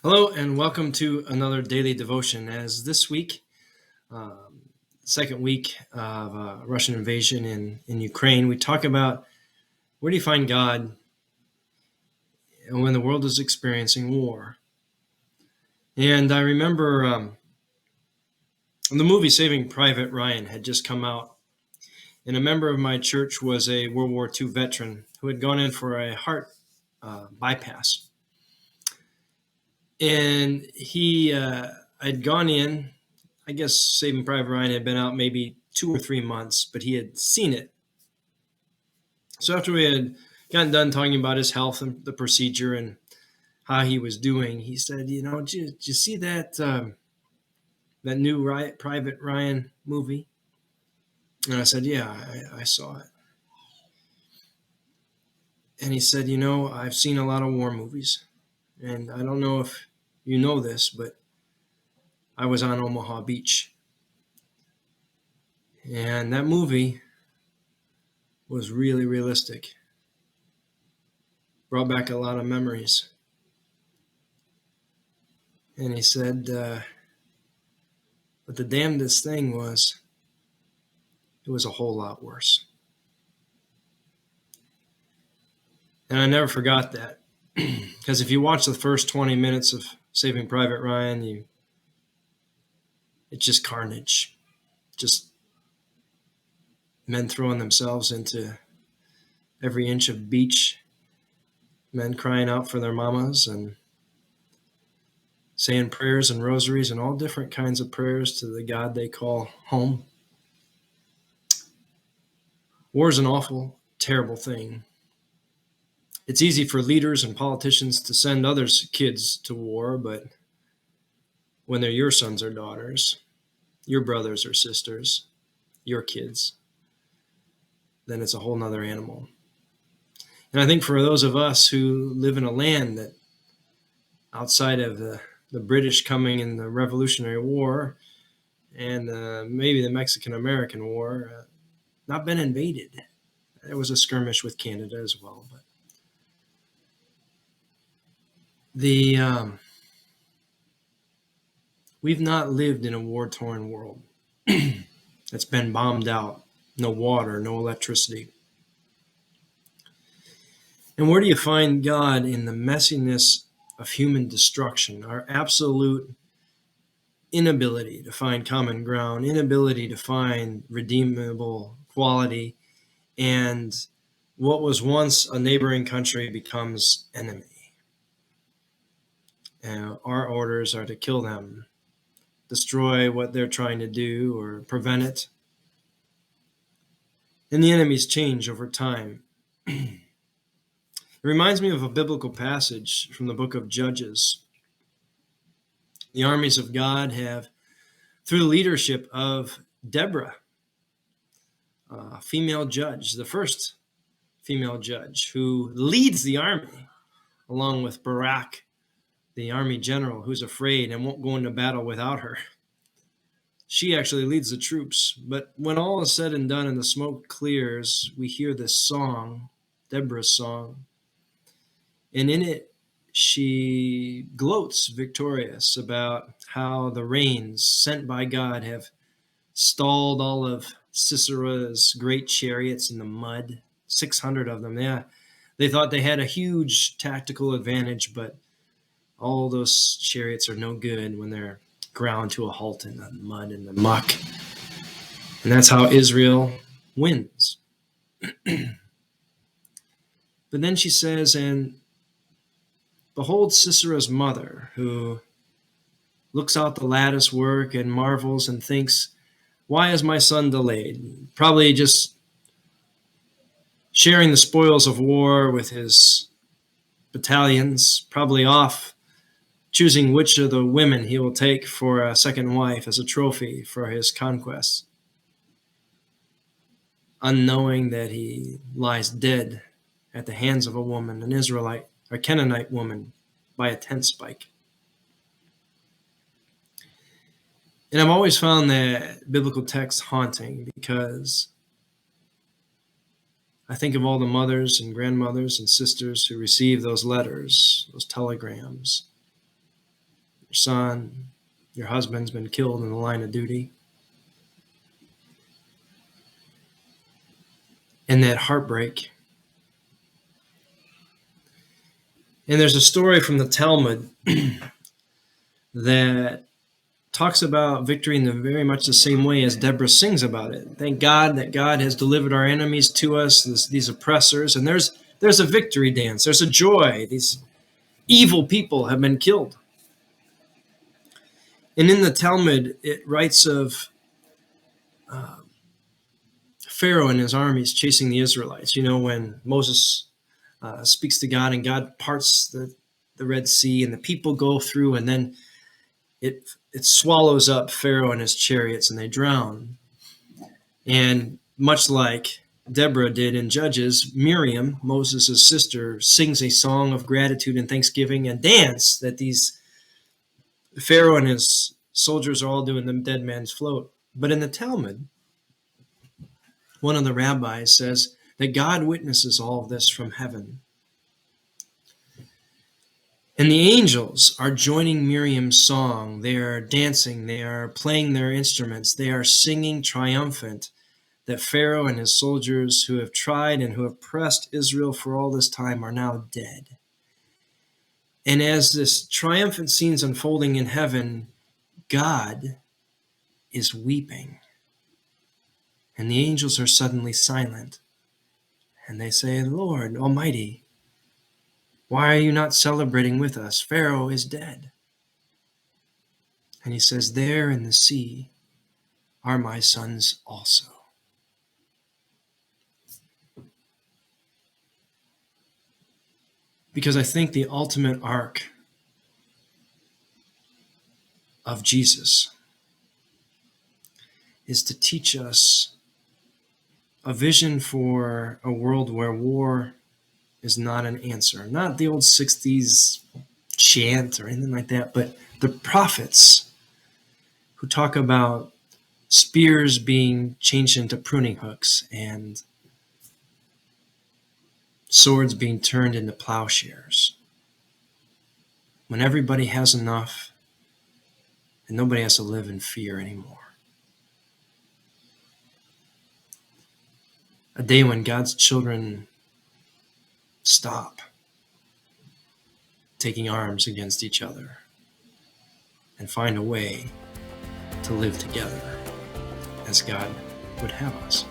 Hello and welcome to another daily devotion. As this week, second week of Russian invasion in Ukraine, we talk about where do you find God when the world is experiencing war. And I remember the movie Saving Private Ryan had just come out, and a member of my church was a World War II veteran who had gone in for a heart bypass. And he had gone in. I guess Saving Private Ryan had been out maybe 2 or 3 months, but he had seen it. So after we had gotten done talking about his health and the procedure and how he was doing, he said, did you see that new Private Ryan movie? And I said, yeah, I saw it. And he said, I've seen a lot of war movies. And I don't know if you know this, but I was on Omaha Beach. And that movie was really realistic. Brought back a lot of memories. And he said, but the damnedest thing was, it was a whole lot worse. And I never forgot that. Because if you watch the first 20 minutes of Saving Private Ryan, it's just carnage. Just men throwing themselves into every inch of beach, men crying out for their mamas and saying prayers and rosaries and all different kinds of prayers to the God they call home. War is an awful, terrible thing. It's easy for leaders and politicians to send others' kids to war, but when they're your sons or daughters, your brothers or sisters, your kids, then it's a whole nother animal. And I think for those of us who live in a land that outside of the British coming in the Revolutionary War and maybe the Mexican-American War, not been invaded. There was a skirmish with Canada as well, but we've not lived in a war-torn world that's been bombed out, no water, no electricity. And where do you find God in the messiness of human destruction, our absolute inability to find common ground, inability to find redeemable quality, and what was once a neighboring country becomes enemy? Our orders are to kill them, destroy what they're trying to do, or prevent it. And the enemies change over time. It reminds me of a biblical passage from the book of Judges. The armies of God have, through the leadership of Deborah, a female judge, the first female judge who leads the army, along with Barak, the army general who's afraid and won't go into battle without her. She actually leads the troops. But when all is said and done and the smoke clears, we hear this song, Deborah's song. And in it, she gloats victorious about how the rains sent by God have stalled all of Sisera's great chariots in the mud, 600 of them. Yeah, they thought they had a huge tactical advantage, but all those chariots are no good when they're ground to a halt in the mud and the muck. And that's how Israel wins. But then she says, and behold Sisera's mother, who looks out the lattice work and marvels and thinks, why is my son delayed? Probably just sharing the spoils of war with his battalions, probably off choosing which of the women he will take for a second wife as a trophy for his conquests, unknowing that he lies dead at the hands of a woman, an Israelite or Canaanite woman, by a tent spike. And I've always found that biblical text haunting because I think of all the mothers and grandmothers and sisters who receive those letters, those telegrams, your son, your husband's been killed in the line of duty. And that heartbreak. And there's a story from the Talmud that talks about victory in very much the same way as Deborah sings about it. Thank God that God has delivered our enemies to us, these oppressors. And there's a victory dance. There's a joy. These evil people have been killed. And in the Talmud, it writes of Pharaoh and his armies chasing the Israelites. You know, when Moses speaks to God and God parts the Red Sea and the people go through, and then it swallows up Pharaoh and his chariots and they drown. And much like Deborah did in Judges, Miriam, Moses' sister, sings a song of gratitude and thanksgiving and dance that these Pharaoh and his soldiers are all doing the dead man's float. But in the Talmud, one of the rabbis says that God witnesses all of this from heaven. And the angels are joining Miriam's song. They are dancing. They are playing their instruments. They are singing triumphant that Pharaoh and his soldiers who have tried and who have pressed Israel for all this time are now dead. And as this triumphant scene's unfolding in heaven, God is weeping. And the angels are suddenly silent. And they say, Lord Almighty, why are you not celebrating with us? Pharaoh is dead. And he says, there in the sea are my sons also. Because I think the ultimate arc of Jesus is to teach us a vision for a world where war is not an answer. Not the old 60s chant or anything like that, but the prophets who talk about spears being changed into pruning hooks and swords being turned into plowshares. When everybody has enough and nobody has to live in fear anymore. A day when God's children stop taking arms against each other and find a way to live together as God would have us.